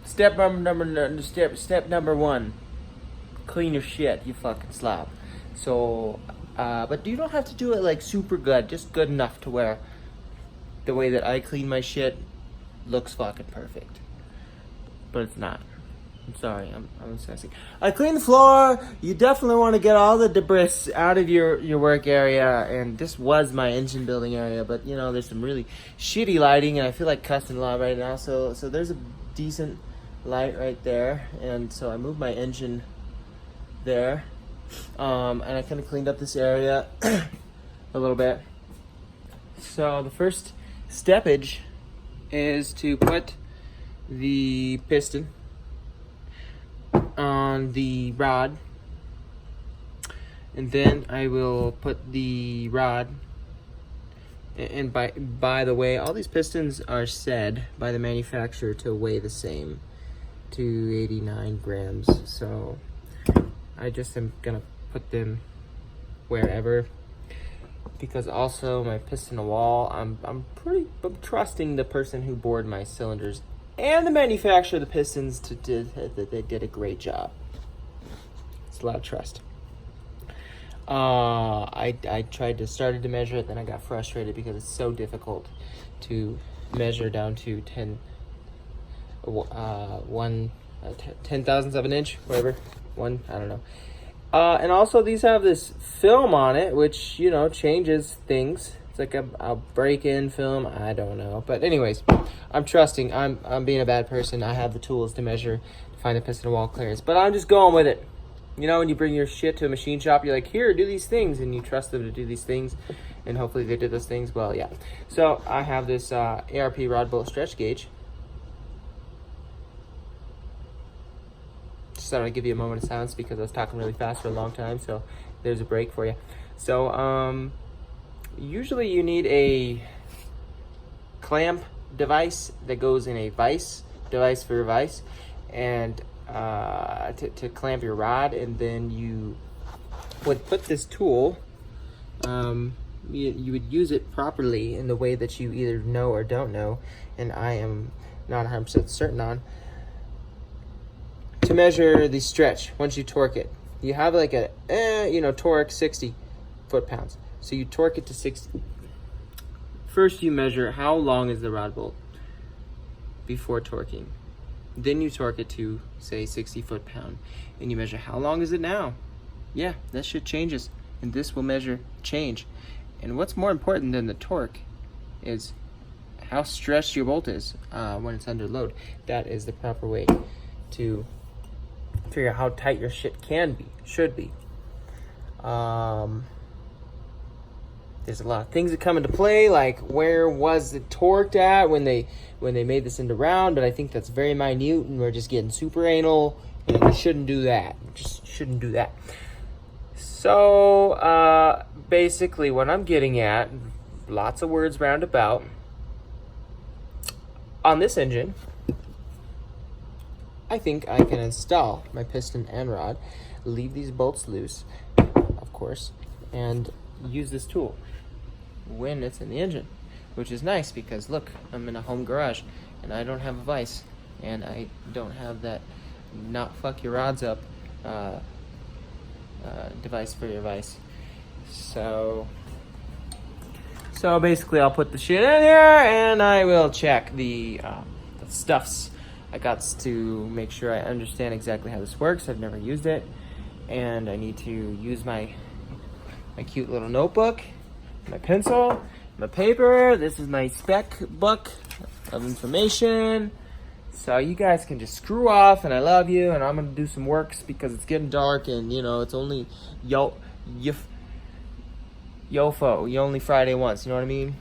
Step number one. Clean your shit, you fucking slob. So, but you don't have to do it like super good, just good enough to where the way that I clean my shit looks fucking perfect. But it's not. I'm sorry, I'm obsessing. I clean the floor. You definitely want to get all the debris out of your work area. And this was my engine building area, but you know, there's some really shitty lighting, and I feel like cussing a lot right now. So there's a decent light right there, and so I moved my engine there, and I kind of cleaned up this area a little bit. So the first steppage is to put the piston on the rod, and then I will put the rod, and by the way, all these pistons are said by the manufacturer to weigh the same, 289 grams, so I just am gonna put them wherever, because also my piston wall, I'm trusting the person who bored my cylinders and the manufacturer of the pistons that they did a great job. It's a lot of trust. I tried to started to measure it, then I got frustrated because it's so difficult to measure down to 10 thousandths of an inch, whatever. I don't know. And also these have this film on it, which, you know, changes things. It's like a break-in film. I don't know. But anyways, I'm trusting. I'm being a bad person. I have the tools to measure, to find the piston wall clearance. But I'm just going with it. You know, when you bring your shit to a machine shop, you're like, here, do these things. And you trust them to do these things. And hopefully they did those things. Well, yeah. So I have this ARP rod bolt stretch gauge. Just thought I'd give you a moment of silence because I was talking really fast for a long time. So there's a break for you. So, usually you need a clamp device that goes in a device for your vise, and to clamp your rod, and then you would put this tool, you would use it properly in the way that you either know or don't know, and I am not 100% certain on, to measure the stretch once you torque it. You have like a, torque 60 foot-pounds. So you torque it to 60. First you measure how long is the rod bolt before torquing. Then you torque it to, say, 60 foot-pound. And you measure how long is it now. Yeah, that shit changes. And this will measure change. And what's more important than the torque is how stretched your bolt is when it's under load. That is the proper way to figure out how tight your shit should be. There's a lot of things that come into play, like where was it torqued at when they made this into round, but I think that's very minute, and we're just getting super anal, and we shouldn't do that. Just shouldn't do that. So basically what I'm getting at, lots of words roundabout, on this engine, I think I can install my piston and rod, leave these bolts loose, of course, and use this tool when it's in the engine, which is nice because look, I'm in a home garage and I don't have a vise, and I don't have that not fuck your rods up device for your vise. So basically I'll put the shit in here and I will check the stuffs. I got to make sure I understand exactly how this works. I've never used it, and I need to use my cute little notebook, my pencil, my paper. This is my spec book of information. So you guys can just screw off, and I love you, and I'm gonna do some works because it's getting dark, and you know, it's only YOFO. You only Friday once, you know what I mean?